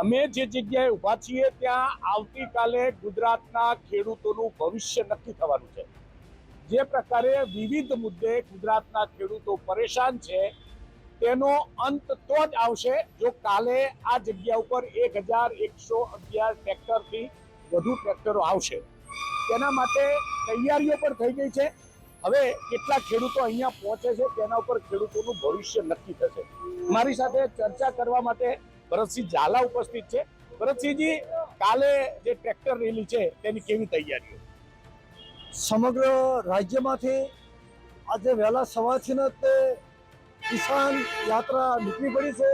અમે જે જગ્યાએ ઊભા છીએ ત્યાં આવતીકાલે ગુજરાતના ખેડૂતોનું ભવિષ્ય નક્કી થવાનું છે। જે પ્રકારે વિવિધ મુદ્દે ગુજરાતના ખેડૂતો પરેશાન છે તેનો અંત તો જ આવશે જો કાલે આ જગ્યા ઉપર 1111 ટ્રેક્ટરથી વધુ ટ્રેક્ટરો આવશે। તેના માટે તૈયારીઓ પણ થઈ ગઈ છે। હવે કેટલા ખેડૂતો અહીંયા પહોંચે છે તેના ઉપર ખેડૂતોનું ભવિષ્ય નક્કી થશે। મારી સાથે ચર્ચા કરવા માટે ભરતસિંહ ઝાલા ઉપસ્થિત છે। ભરતસિંહજી, કાલે જે ટ્રેક્ટર રેલી છે તેની કેવી તૈયારીઓ? સમગ્ર રાજ્યમાંથી આજે વહેલા સવારથી જ કિસાન યાત્રા નીકળી પડી છે।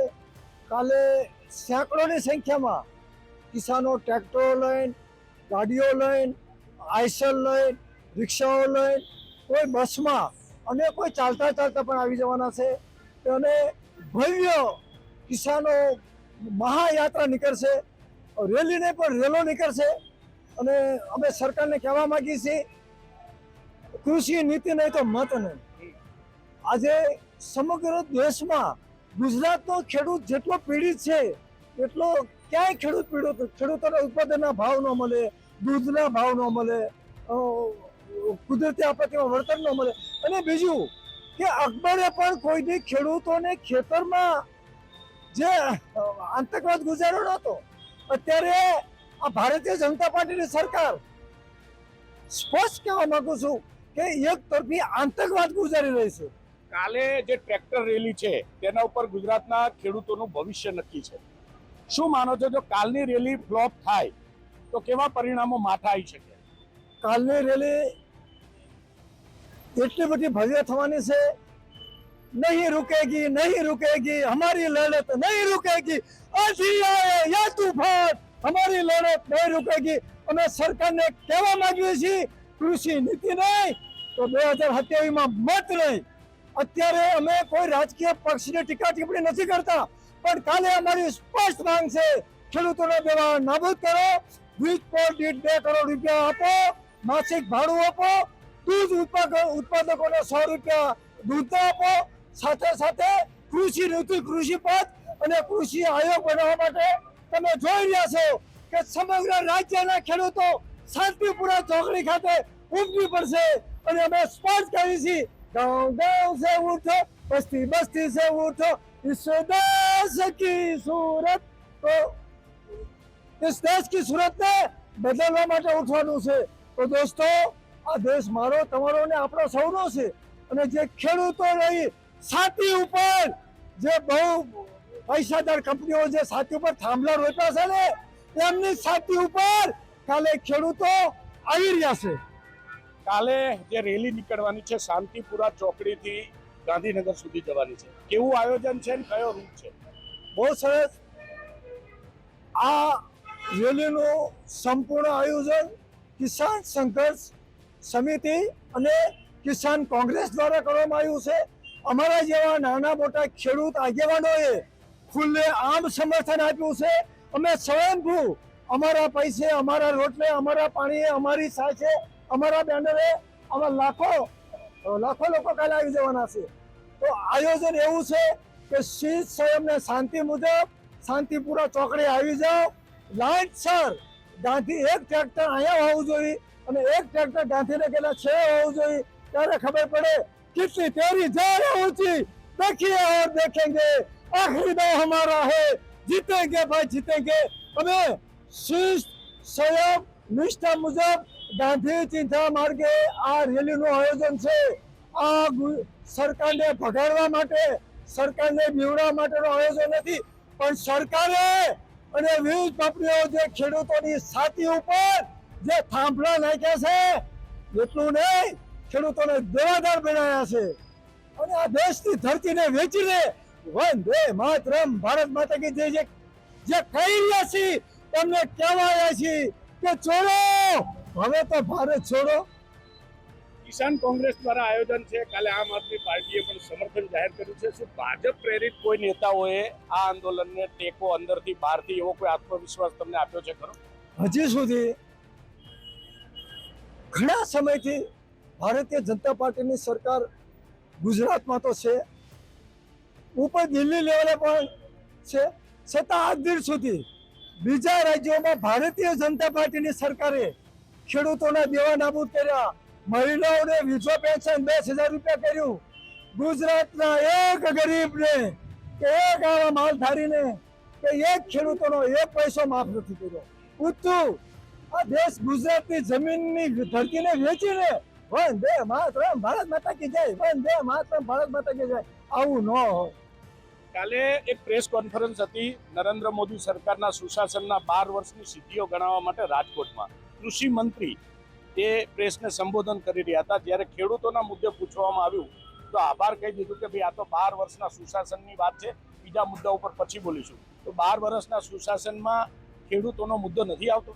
કાલે સેંકડોની સંખ્યામાં કિસાનો ટ્રેક્ટરો લઈને, ગાડીઓ લઈને, આઈસર લઈને, રિક્ષાઓ લઈને, કોઈ બસમાં અને કોઈ ચાલતા ચાલતા પણ આવી જવાના છે। અને ભવ્ય કિસાનો મહાયાત્રા નીકળશે, રેલીને પણ રેલો નીકળશે। અને અમે સરકારને કહેવા માંગીએ છીએ, કૃષિ નીતિ નહીં તો મત નહીં। આજે સમગ્ર દેશમાં ગુજરાતનો ખેડૂત જેટલો પીડિત છે એટલો ક્યાંય ખેડૂતોને ઉત્પાદનના ભાવ ન મળે, દૂધના ભાવ ન મળે, કુદરતી આપત્તિમાં વળતર ન મળે। અને બીજું કે અકબરે પણ કોઈથી ખેડૂતોને ખેતરમાં જે આતંકવાદ ગુજાર્યો નહોતો, અત્યારે આ ભારતીય જનતા પાર્ટીની સરકાર સ્પષ્ટ કહેવા માંગુ છું કે એક તરફી આતંકવાદ ગુજારી રહી છે। કાલે જે ટ્રેક્ટર રેલી છે તેના ઉપર ગુજરાતના ખેડૂતોનું ભવિષ્ય નક્કી છે। શું માનો છો જો કાલની રેલી ફ્લોપ થાય તો કેવા પરિણામો માથે આવી શકે? કાલની રેલી એટલી બધી ભવ્ય થવાની છે, નહીં रुकेगी नहीं रुकेगी हमारी लड़त नहीं रुकेगी, आंधी आए या तूफान हमारी लड़त नहीं रुकेगी। અમે સરકારને કહેવા માંગીએ છીએ, કૃષિ નીતિ નહીં તો 2027માં મત નહીં। અત્યારે અમે કોઈ રાજકીય પક્ષની ટીકા ટિપ્પણી નથી કરતા, પણ કાલે અમારી સ્પષ્ટ માંગ છે, ખેડૂતોને દેવા નાબૂદ કરો, વીજ પર દીઠ 2 કરોડ રૂપિયા આપો, માસિક ભાડું આપો, દૂધ ઉત્પાદકોને 100 રૂપિયા દૂધ આપો, સાથે સાથે કૃષિ નીતિ, કૃષિ પદ અને કૃષિ આયોગ બનાવવા માટે તમે જોઈ રહ્યા છો કે સમગ્ર રાજ્યના ખેડૂતો શાંતિપુરા ચોકડી ખાતે ઉમટી પડશે। અને અમે સ્પષ્ટ કહીએ છીએ, गांव गांव से उठो, बस्ती बस्ती से उठो, इस देश की सूरत को, इस देश की सूरत ने बदलवा માટે ઉઠવાનું છે। તો દોસ્તો, આ દેશ મારો, તમારો ને આપણો સૌનો છે। અને જે ખેડૂતો રહી છાતી ઉપર જે બહુ પૈસાદાર કંપનીઓ જે છાતી ઉપર થાંભલા રોપ્યા છે ને, એમની છાતી ઉપર કાલે ખેડૂતો આવી રહ્યા છે। કાલે જે રેલી નીકળવાની છે શાંતિપુરા ચોકડીથી ગાંધીનગર સુધી જવાની છે, કેવું આયોજન છે ને કયો રૂટ છે? બહુ સરસ। આ રેલીનું સંપૂર્ણ આયોજન કિસાન સંઘર્ષ સમિતિ અને કિસાન કોંગ્રેસ દ્વારા કરવામાં આવ્યું છે। અમારા જેવા નાના મોટા ખેડૂત આગેવાનોએ ખુલ્લે આમ સમર્થન આપ્યું છે। અમે સ્વયંભૂ અમારા પૈસે, અમારા રોટલે, અમારા પાણીએ, અમારી સાચે, અમારા બેનરે આમાં લાખો લોકો કાલે આવી જવાના છે। તો આયોજન એવું છે કે શીત સંયમને શાંતિ મુજબ શાંતિપુરા ચોકડે આવી જાઓ, લાઇનસર ગાંધી એક ટ્રેક્ટર અહીંયા હોવું જોઈએ અને એક ટ્રેક્ટર ગાંધીનગરના છે હોવું જોઈએ, ત્યારે ખબર પડે कितनी तेरी जान ऊंची, देखिए और देखेंगे, आखिरी दम हमारा है, जीतेंगे भाई जीतेंगे। અમે શિસ્ત, સંયમ, નિષ્ઠા મુજબ ગાંધી ચિંતા માર્ગે આ રેલીનું આયોજન છે। આ સરકારને ભગાડવા માટે, સરકારને બીવડાવવા માટેનું આયોજન નથી, પણ સરકારે અને વીજ કંપનીઓ જે ખેડૂતોની છાતી ઉપર જે થાંભલા નાખ્યા છે એટલું નહીં, ખેડૂતોને દેવાદાર બનાવ્યા છે। અને આ દેશની ધરતીને વેચીને વંદે માતરમ, ભારત માતા કી જય જે કહી રહ્યા છીએ, તમને કહેવા આવ્યા છીએ કે છોડો, હવે તો ભારત છોડો। કિસાન કોંગ્રેસ દ્વારા આયોજન છે, કાલે આમ આદમી પાર્ટીએ પણ સમર્થન જાહેર કર્યું છે। શું ભાજપ પ્રેરિત કોઈ નેતાઓએ આ આંદોલનને ટેકો અંદરથી બહારથી એવો કોઈ આત્મવિશ્વાસ તમને આપ્યો છે ખરો? હજી સુધી ઘણા સમયથી ભારતીય જનતા પાર્ટીની સરકાર ગુજરાતમાં તો છે, ઉપર દિલ્હી લેવલે પણ છે, છતાં આજ દિન સુધી બીજા રાજ્યોમાં ભારતીય જનતા પાર્ટીની સરકારે ખેડૂતોના દેવા નાબૂદ કર્યા, મહિલાઓને વિધવા પેન્શન 10,000 રૂપિયા કર્યું, ગુજરાતના એક ગરીબને કે એક આવા માલધારીને કે એક ખેડૂતોનો એક પૈસો માફ નથી કર્યો. ઉત્તું આ દેશ ગુજરાતની જમીનની ધરતીને વેચીને વંદે માતરમ ભારત માતા કી જય, વંદે માતરમ ભારત માતા કી જય, આવું ન હોય. કાલે એક પ્રેસ કોન્ફરન્સ હતી નરેન્દ્ર મોદી સરકારના સુશાસનના 12 વર્ષની સિદ્ધિઓ ગણાવવા માટે રાજકોટમાં. કૃષિ મંત્રી એ પ્રેસને સંબોધન કરી રહ્યા હતા. જ્યારે ખેડૂતોના મુદ્દે પૂછવામાં આવ્યું તો આભાર કહી દીધું કે ભાઈ આ તો 12 વર્ષના સુશાસનની વાત છે, બીજા મુદ્દા ઉપર પછી બોલીશું. તો 12 વર્ષના સુશાસનમાં ખેડૂતોનો મુદ્દો નથી આવતો?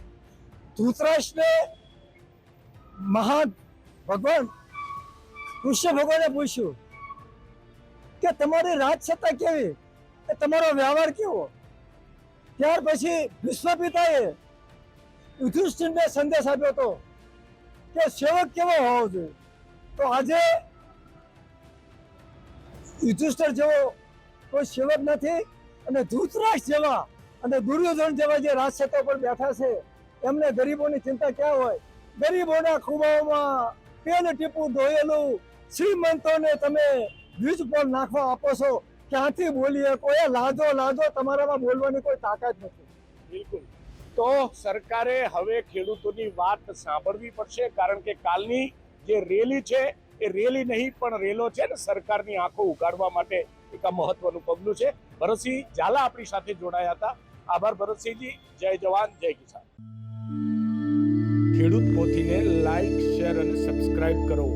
ધૃતરાષ્ટ્રને મહાન ભગવાન કૃષ્ણ ભગવાને પૂછ્યું કે તમારી રાજસત્તા કેવી, કે તમારો વ્યવહાર કેવો? ત્યાર પછી વિશ્વ પિતાએ યુધિષ્ઠિરને સંદેશ આપ્યો હતો કે સેવક કેવો હોવો જોઈએ. તો આજે યુધિષ્ઠિર જેવો કોઈ સેવક નથી, અને ધૃતરાષ્ટ્ર જેવા અને દુર્યોધન જેવા જે રાજસત્તા પર બેઠા છે એમને ગરીબોની ચિંતા ક્યાં હોય? ગરીબોના ખુબાઓમાં તેલ ટીપું ધોયેલું શ્રીમંતોને તમે વીજ પોલ નાખવા આપો છો, ક્યાંથી બોલીએ? કોઈ લાદો તમારામાં બોલવાની કોઈ તાકાત નથી. બિલકુલ. તો સરકારે હવે ખેડૂતોની વાત સાંભળવી પડશે, કારણ કે કાલની જે રેલી છે એ રેલી નહીં પણ રેલો છે ને સરકારની આંખો ઉગાડવા માટે એક આ મહત્વનું પગલું છે. ભરતસિંહ ઝાલા આપણી સાથે જોડાયા હતા. આભાર ભરતસિંહજી. જય જવાન જય કિસાન. ખેડૂત પોથીને લાઈક, શેર અને સબસ્ક્રાઇબ કરો.